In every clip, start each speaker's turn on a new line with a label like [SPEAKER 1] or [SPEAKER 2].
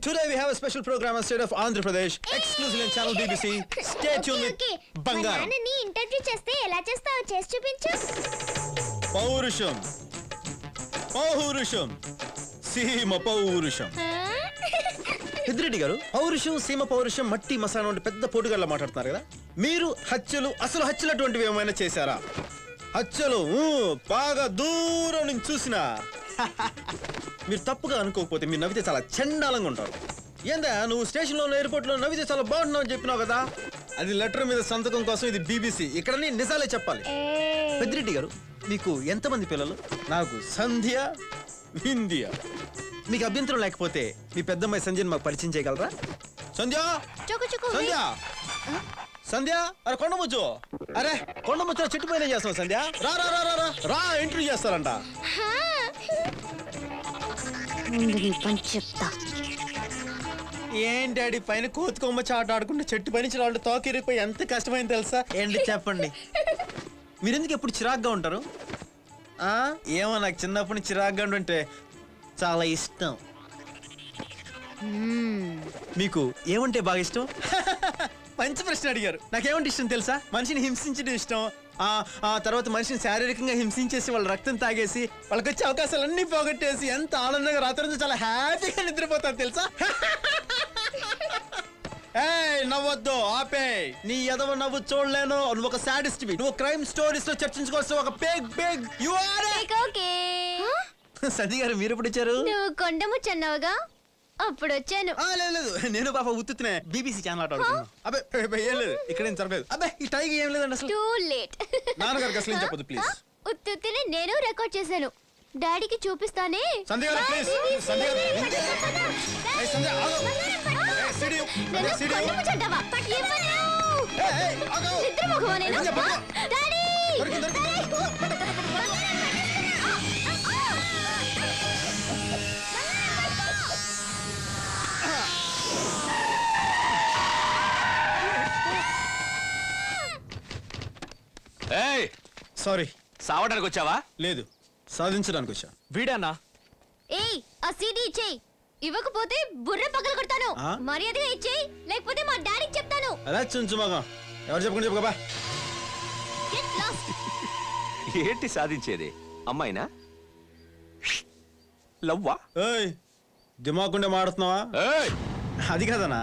[SPEAKER 1] Today we have a special program on state of Andhra Pradesh, exclusively on channel BBC. Stay tuned with Bangaram.
[SPEAKER 2] నాన్నని interview చేస్తే ఎలా చేస్తావో చేసి చూపించు. పౌరుషం సీమ పౌరుషం. పెద్దిరెడ్డి గారు, పౌరుషం సీమ పౌరుషం మట్టి మసాలా వంటి పెద్ద పోటుగాళ్ళ మాట్లాడుతున్నారు కదా. మీరు హత్యలు అటువంటివి ఏమైనా చేశారా? హత్యలు బాగా దూరం నుంచి చూసినా మీరు తప్పుగా అనుకోకపోతే మీరు నవ్వితే చాలా చండాలంగా ఉంటారు. ఏందా నువ్వు స్టేషన్లో ఎయిర్పోర్ట్లో నవ్వితే చాలా బాగుంటున్నావు అని చెప్పినావు కదా, అది లెటర్ మీద సంతకం కోసం. ఇది BBC, ఇక్కడ నిజాలే చెప్పాలి. పెద్దిరెడ్డి గారు, మీకు ఎంతమంది పిల్లలు? నాకు సంధ్య, వింధ్య. మీకు అభ్యంతరం లేకపోతే మీ పెద్దమ్మాయి సంధ్యని మాకు పరిచయం చేయగలరా? సంధ్య సంధ్య సంధ్య, అరే కొండముచ్చు, అరే కొండముచ్చు చెట్టు పైన చేస్తాం. సంధ్య రా రా రా రా రా, ఇంటర్వ్యూ చేస్తారంట. ఏం డాడీ, పైన కోతుకొమ్మ చాట ఆడుకుంటే చెట్టు పైన వాళ్ళు తోకిరిపోయి ఎంత కష్టమైంది తెలుసా? ఏంటి చెప్పండి. మీరెందుకు ఎప్పుడు చిరాగ్గా ఉంటారు? ఏమో, నాకు చిన్నప్పటి నుంచి చిరాగ్గా ఉంటే చాలా ఇష్టం. మీకు ఏమంటే బాగా ఇష్టం? మంచి ప్రశ్న అడిగారు. నాకేమంటే ఇష్టం తెలుసా? మనిషిని హింసించడం ఇష్టం. తర్వాత మనిషిని శారీరకంగా హింసించేసి వాళ్ళ రక్తం తాగేసి వాళ్ళకి వచ్చే అవకాశాలన్నీ పోగొట్టేసి ఎంత ఆనందంగా రాత్రి చాలా హ్యాపీగా నిద్రపోతారు తెలుసా? నవ్వొద్దు, ఆపే. నీ ఎదవ నవ్వు చూడలేను. నువ్వు ఒక సాడిస్ట్, నువ్వు క్రైమ్ స్టోరీస్ లో చర్చించుకోవాల్సిన ఒక బిగ్ యు ఆర్. సంధ్య గారు, మీరు ఎప్పుడు వచ్చారు? నువ్వు కొండముచ్చన్నావుగా, అప్పుడు వచ్చాను.
[SPEAKER 1] లేదు, నేను పాప ఉత్తునే BBC ఛానల్ ఆడుతున్నాను. అబ్బే ఏం లేదు, ఇక్కడ ఏం జరగలేదు. అబ్బే ఈ టైగ్ ఏం లేదండి అసలు.
[SPEAKER 2] Too late.
[SPEAKER 1] నాన్నగారికి అసలు ఏం చెప్పదు ప్లీజ్.
[SPEAKER 2] ఉత్తునే నేను రికార్డ్ చేశాను, డాడీకి చూపిస్తానే.
[SPEAKER 1] సంధ్య గారు ప్లీజ్. సంధ్య గారు, ఏయ్ సంధ్య ఆగు. ఏయ్ సిడి సిడి.
[SPEAKER 2] కొండముచ్చంటావా? ఆగు. నిద్రమోగవా నేను? Daddy sorry.
[SPEAKER 3] సావడానికి వచ్చావా?
[SPEAKER 1] లేదు, సాధించడానికి వచ్చా.
[SPEAKER 3] వీడానా?
[SPEAKER 2] ఏయ్, ఆ సీడీ ఇచ్చేయ్. ఇవ్వకపోతే బుర్ర పగల కొడతాను. మర్యాదగా ఇచ్చేయ్, లేకపోతే మా డాడీకి చెప్తాను.
[SPEAKER 1] అలా చుంచుమాగా ఎవరు చెప్పుకుని చెప్పుకోబా.
[SPEAKER 3] ఏంటి సాధించేది? అమ్మాయినా? లవ్వా?
[SPEAKER 1] ఏయ్, దిమాకుండే మాడుతున్నావా? అది కదనా,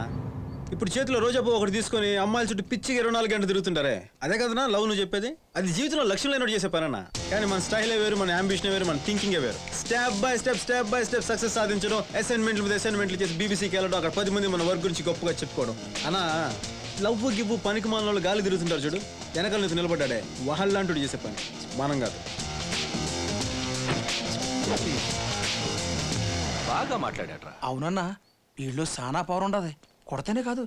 [SPEAKER 1] ఇప్పుడు చేతిలో రోజా పువ్వు ఒకటి తీసుకొని అమ్మాయిల చుట్టూ పిచ్చిగా 24 గంటలు తిరుగుతుంటారే, అదే కదనా లవ్ నువ్వు చెప్పేది? అది జీవితంలో లక్ష్యం లేనట్టు చేసే పనన్నా. కానీ మన స్టైలే వేరు, మన అంబిషన్ వేరు, మన థింకింగే వేరు. స్టెప్ బై స్టెప్ సక్సెస్ సాధించడం, అసైన్మెంట్లు చేసి BBCకి వెళ్ళడం, అక్కడ 10 మంది మన వర్క్ గురించి గొప్పగా చెప్పుకోవడం. అన్నా లవ్ గివ్వు పనికి మన వాళ్ళు గాలి తిరుగుతుంటారు చూడు, వెనకాల నుంచి నిలబడ్డాడే వాళ్ళంటూ చేసే పని, మనం కాదు.
[SPEAKER 3] బాగా మాట్లాడాడ్రా.
[SPEAKER 4] అవునన్నా, వీళ్ళు సానా పవర్ ఉండదు. కొడతనే కాదు,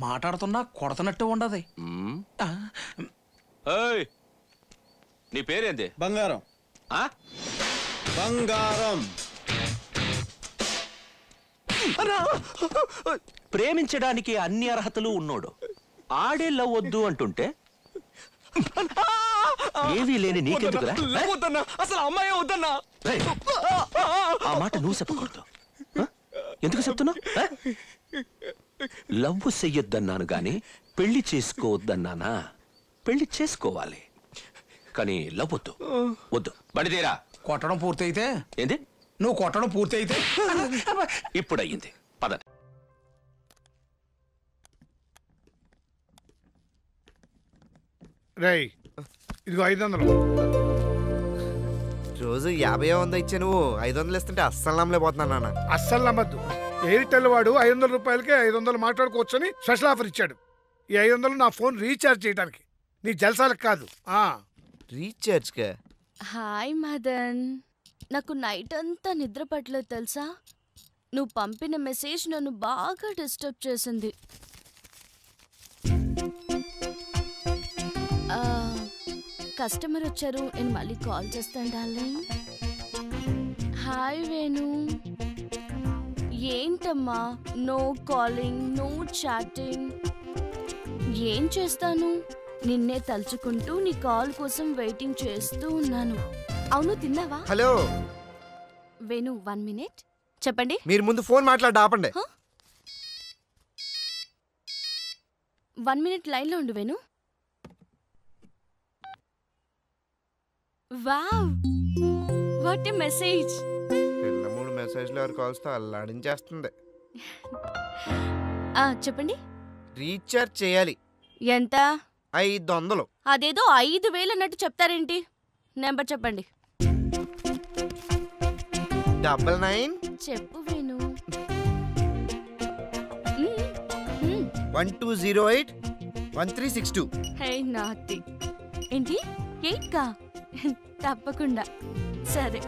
[SPEAKER 4] మాట్లాడుతున్నా కొడతనట్టు ఉండదు.
[SPEAKER 3] నీ పేరేంది?
[SPEAKER 1] బంగారం. బంగారం.
[SPEAKER 3] ప్రేమించడానికి అన్ని అర్హతలు ఉన్నోడు ఆడే లవ్ వద్దు అంటుంటే ఏవీ లేని నీకెందుకురా?
[SPEAKER 4] అసలు అమ్మాయి వద్దన్నా.
[SPEAKER 3] ఆ మాట నువ్వు చెప్పకూడదు. ఎందుకు చెప్తున్నావు? లవ్ చెయ్యొద్దన్నాను గాని పెళ్లి చేసుకోవద్దన్నానా? పెళ్లి చేసుకోవాలి కానీ లవ్ వద్దు. వద్దు, బడితీరా.
[SPEAKER 4] కొట్టడం పూర్తి అయితే
[SPEAKER 3] ఏంది?
[SPEAKER 4] నువ్వు కొట్టడం పూర్తి అయితే
[SPEAKER 3] ఇప్పుడు అయ్యింది, పద.
[SPEAKER 5] రై, ఇదిగో 500.
[SPEAKER 6] రోజు 50 100 ఇచ్చే నువ్వు 500 ఇస్తుంటే అస్సలు నమ్మలేకపోతున్నాను నాన్న.
[SPEAKER 5] అస్సలు నమ్మద్దు. ఎయిర్టెల్ వాడు 500 రూపాయలకే 500 మాట్లాడుకోవచ్చని స్పెషల్ ఆఫర్ ఇచ్చాడు. ఈ 500 నా ఫోన్ రీఛార్జ్ చేయడానికి, నీ జల్సాలకు కాదు.
[SPEAKER 6] రీఛార్జ్ కా?
[SPEAKER 7] హాయ్ మదన్, నాకు నైట్ అంతా నిద్ర పట్టలేదు తెలుసా. నువ్వు పంపిన మెసేజ్ నన్ను బాగా డిస్టర్బ్ చేసింది. కస్టమర్ వచ్చారు, నేను మళ్ళీ కాల్ చేస్తాను డార్లింగ్. హాయ్ వేణు. ఏంటమ్మా నో కాలింగ్, నో చాటింగ్? ఏం చేస్తాను, నిన్నే తలుచుకుంటూ నీ కాల్ కోసం వెయిటింగ్ చేస్తూ ఉన్నాను. అవును, తిన్నావా?
[SPEAKER 6] Hello
[SPEAKER 7] Venu, 1 minute. చెప్పండి.
[SPEAKER 6] మీరు ముందు ఫోన్ మాట్లాడి ఆపండి.
[SPEAKER 7] 1 minute లైన్లో ఉండు Venu. Wow, what a message.
[SPEAKER 6] పిల్ల 3 మెసేజ్లు 6 కాల్స్తో అల్లాడించేస్తుంది.
[SPEAKER 7] చెప్పండి.
[SPEAKER 6] రీఛార్జ్ చేయాలి.
[SPEAKER 7] ఎంత?
[SPEAKER 6] 500.
[SPEAKER 7] అదేదో 5,000 అన్నట్టు చెప్తారేంటి? నెంబర్ చెప్పండి.
[SPEAKER 6] 99
[SPEAKER 7] చెప్పు వేణు.
[SPEAKER 6] 1208 1362.
[SPEAKER 7] హే నాతి. ఏంటి 8 కా? తప్పకుండా. సరే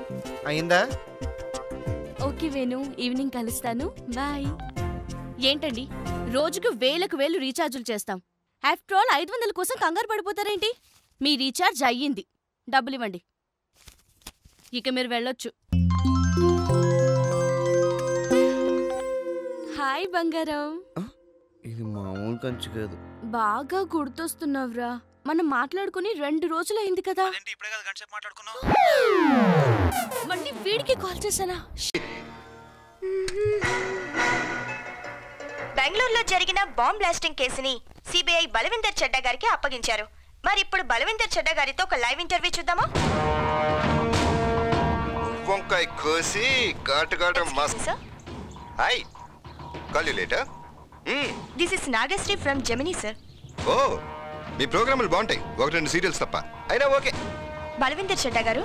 [SPEAKER 6] అయిందా?
[SPEAKER 7] ఓకే వేణు, ఈవినింగ్ కలుస్తాను. బాయ్. ఏంటండి రోజుకు వేలకు వేలు రీఛార్జులు చేస్తాం. ఆఫ్టర్ ఆల్ 500 కోసం కంగారు పడిపోతారేంటి? మీ రీఛార్జ్ అయ్యింది, డబ్బులు ఇవ్వండి. ఇక మీరు వెళ్ళొచ్చు. హాయ్ బంగారం.
[SPEAKER 6] ఇది మామూలు కంచు కాదు.
[SPEAKER 7] బాగా గుర్తొస్తున్నావురా. మనం మాట్లాడుకుని 2 రోజులైంది కదా. మళ్ళీ వీడికి కాల్ చేశానా?
[SPEAKER 8] బెంగళూరులో జరిగిన బాంబ్ బ్లాస్టింగ్ కేసుని సిబిఐ బలవిందర్ చెడ్డా గారికి అప్పగించారు. మరి ఇప్పుడు బలవిందర్ చెడ్డా గారితో ఒక లైవ్ ఇంటర్వ్యూ చూద్దామా?
[SPEAKER 9] వంకాయ కోసి ఘాటు మస్త్. Hi, call you later.
[SPEAKER 8] This is Nagashri from Gemini sir.
[SPEAKER 9] Oh, మీ ప్రోగ్రాములు బాగుంటాయి, 1-2 సీరియల్స్ తప్ప. అయినా ఓకే.
[SPEAKER 8] బలవిందర్ చెడ్డా గారు,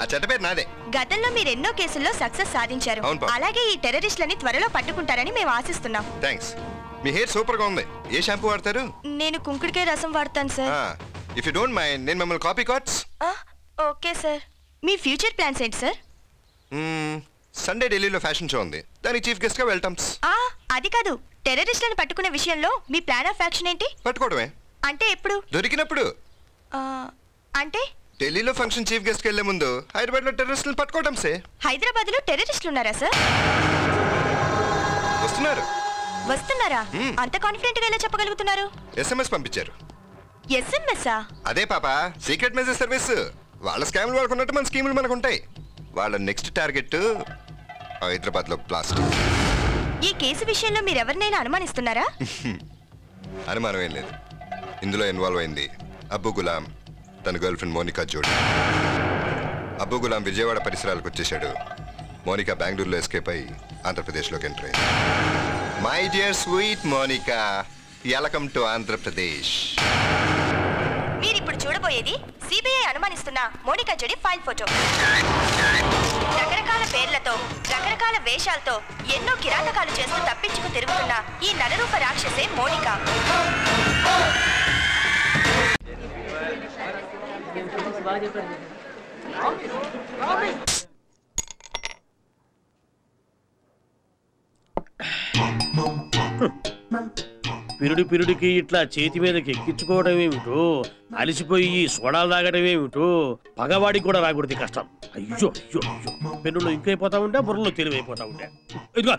[SPEAKER 9] ఆ చెడ్డ పేరు నాదే.
[SPEAKER 8] గతంలో మీరు ఎన్నో కేసుల్లో సక్సెస్ సాధించారు. అలాగే ఈ టెర్రరిస్టులని త్వరలో పట్టుకుంటారని మేము ఆశిస్తున్నాం.
[SPEAKER 9] థ్యాంక్స్. మీ హెయిర్ సూపర్ గా ఉంది. ఏ షాంపూ వాడతారు?
[SPEAKER 8] నేను కుంకుడికాయ రసం వాడతాను sir.
[SPEAKER 9] If you don't mind, నేను మిమ్మల్ని కాపీ కార్డ్స్.
[SPEAKER 8] Okay sir. మీ ఫ్యూచర్ ప్లాన్స్ ఏంటి సార్?
[SPEAKER 9] సండే ఢిల్లీలో ఫ్యాషన్ షో ఉంది, దానికి చీఫ్ గెస్ట్ గా వెళ్తాం.
[SPEAKER 8] అది కాదు, టెర్రరిస్టులను పట్టుకునే విషయంలో మీ ప్లాన్ ఆఫ్ యాక్షన్ ఏంటి?
[SPEAKER 9] పట్టుకోవడమే.
[SPEAKER 8] అంటే ఎప్పుడు?
[SPEAKER 9] దొరికినప్పుడు.
[SPEAKER 8] అంటే
[SPEAKER 9] ఢిల్లీలో ఫంక్షన్ చీఫ్ గెస్ట్ కి వెళ్లే ముందు హైదరాబాద్ లో టెర్రరిస్టులను పట్టుకోవడం. సే
[SPEAKER 8] హైదరాబాద్ లో టెర్రరిస్టులు ఉన్నారా సార్? వస్తున్నారా? అంత కాన్ఫిడెంట్ గా ఎలా చెప్పగలుగుతున్నారు?
[SPEAKER 9] SMS పంపించారు.
[SPEAKER 8] SMS?
[SPEAKER 9] అదే పాప, సీక్రెట్ మెసేజ్ సర్వీస్. వాళ్ళ స్కామ్లు వాళ్ళకున్నట్టు మన స్కీములు మనకు ఉంటాయి. వాళ్ళ నెక్స్ట్ టార్గెట్ హైదరాబాద్ లో బ్లాస్ట్.
[SPEAKER 8] ఈ కేసు విషయంలో మీరు ఎవరినైనా అనుమానిస్తున్నారా?
[SPEAKER 9] అనుమానం ఏం లేదు. ఇందులో ఇన్వాల్వ్ అయింది అబ్బు గులాం, తన గర్ల్ ఫ్రెండ్ మోనికా జోడి. అబ్బు గులాం విజయవాడ పరిసరాలకు వచ్చేసాడు. మోనికా బెంగళూరులో ఎస్కేప్ అయి ఆంధ్రప్రదేశ్లోకి ఎంటర్ అయింది. My dear sweet Monika, welcome to Andhra Pradesh.
[SPEAKER 8] మీరిప్పుడు చూడబోయేది సిబిఐ అనుమానిస్తున్న మోనికా జోడి ఫైల్ ఫోటో. రకరకాల పేర్లతో, రకరకాల వేషాలతో ఎన్నో కిరాతకాలు చేస్తూ తప్పించుకు తిరుగుతున్న ఈ నరరూప రాక్షసే మోనికా.
[SPEAKER 10] పిరుడికి ఇట్లా చేతి మీదకి ఎక్కించుకోవడం ఏమిటో, అలిసిపోయి సోడాలు తాగడం ఏమిటో, పగవాడికి కూడా రాకూడదు కష్టం. అయ్యో అయ్యో అయ్యో, పెన్నులో ఇంకైపోతా ఉంటే బుర్రలో తెలివైపోతా ఉంటే. ఇదిగో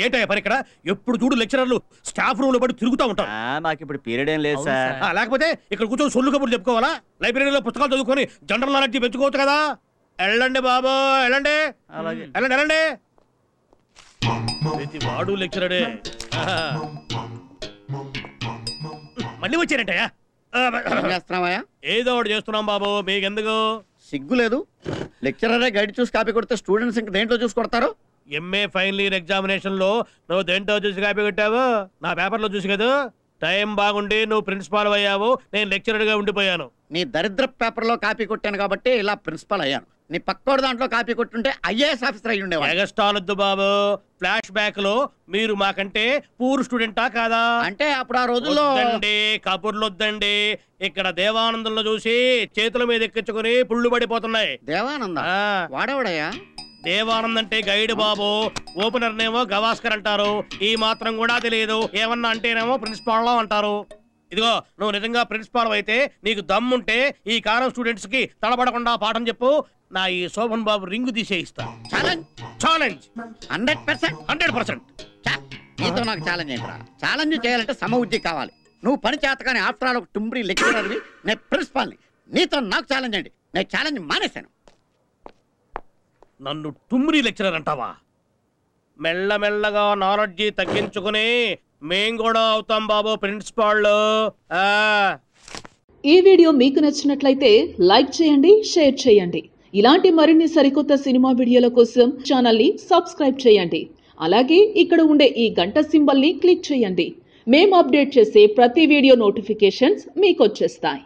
[SPEAKER 10] ఏంటయ్యా పని ఇక్కడ? ఎప్పుడు చూడు లెక్చరర్లు స్టాఫ్ రూమ్ లో పడి తిరుగుతూ ఉంటారు.
[SPEAKER 11] నాకు ఇప్పుడు పీరియడ్ ఏం లేదు సార్.
[SPEAKER 10] లేకపోతే ఇక్కడ కూర్చొని సొల్లు కబుర్లు చెప్పుకోవాలా? లైబ్రరీలో పుస్తకాలు చదువుకొని జనరల్ నాలెడ్జ్ పెంచుకోవచ్చు కదా. వెళ్ళండి బాబు, వెళ్ళండి. వెళ్ళండి వెళ్ళండి. ప్రతి వాడు లెక్చరడే. మళ్ళీ వచ్చారంటయ్యా. ఏదో ఒకటి చేస్తున్నాం బాబు, మీకెందుకు
[SPEAKER 11] సిగ్గు లేదు? లెక్చరరే గైడ్ చూసి కాపీ కొడితే స్టూడెంట్స్ ఇంకా దేంట్లో చూసి కొడతారు?
[SPEAKER 10] ఎంఏ ఫైనల్ ఇయర్ ఎగ్జామినేషన్ లో నువ్వు దేంట్లో చూసి కాపీ కొట్టావు? నా పేపర్ లో చూసి కదా. టైం బాగుండి నువ్వు ప్రిన్సిపాల్ అయ్యావు, నేను లెక్చరర్ గా ఉండిపోయాను.
[SPEAKER 11] నీ దరిద్ర పేపర్ లో కాపీ కొట్టాను కాబట్టి ఇలా ప్రిన్సిపాల్ అయ్యాను. నీ పక్కోడు దాంట్లో కాపీ కొట్టుంటే ఐఏఎస్ ఆఫీసర్ అయ్యి ఉండేవాడు.
[SPEAKER 10] ఎగస్టాలొద్దు బాబు. ఫ్లాష్ బ్యాక్ లో మీరు మాకంటే పూర్ స్టూడెంటా కాదా?
[SPEAKER 11] అంటే అప్పుడు ఆ రోజుల్లో
[SPEAKER 10] కబుర్లు వద్దండి. ఇక్కడ దేవానందంలో చూసి చేతుల మీద ఎక్కించుకుని పుళ్ళు పడిపోతున్నాయి.
[SPEAKER 11] దేవానంద వాడేవాడయ్యా?
[SPEAKER 10] దేవానంద్ అంటే గైడ్ బాబు, ఓపెనర్ నేమో గవాస్కర్ అంటారు. ఈ మాత్రం కూడా తెలియదు. ఏమన్నా అంటేనేమో ప్రిన్సిపాల్ అంటారు. ఇదిగో నువ్వు నిజంగా ప్రిన్సిపాల్ అయితే నీకు దమ్ముంటే ఈ కారం స్టూడెంట్స్ కి తడబడకుండా పాఠం చెప్పు. నా ఈ శోభన్ బాబు రింగు తీసేయిస్తా. ఛాలెంజ్ 100%.
[SPEAKER 11] నీతో నాకు ఛాలెంజ్ ఏంట్రా? ఛాలెంజ్ చేయాలంటే సమబుద్ధి కావాలి. నువ్వు పని చేతకాని ఆఫ్టర్ ఆల్ ఒక టుంబ్రీ లెక్చరర్వి, నేను ప్రిన్సిపాల్ని. నీతో నాకు ఛాలెంజ్ అండి. నేను ఛాలెంజ్ మానేశాను.
[SPEAKER 10] నన్ను టుమ్రీ లెక్చరర్ అంటావా? మెల్లమెల్లగా నాలెడ్జి తగ్గించుకుని మేం కూడా అవుతాం బాబు ప్రిన్సిపాల్.
[SPEAKER 12] ఈ వీడియో మీకు నచ్చినట్లయితే లైక్ చేయండి, షేర్ చేయండి. ఇలాంటి మరిన్ని సరికొత్త సినిమా వీడియోల కోసం ఛానల్ని సబ్స్క్రైబ్ చేయండి. అలాగే ఇక్కడ ఉండే ఈ గంట సింబల్ని క్లిక్ చేయండి. మేము అప్డేట్ చేసే ప్రతి వీడియో నోటిఫికేషన్స్ మీకు వచ్చేస్తాయి.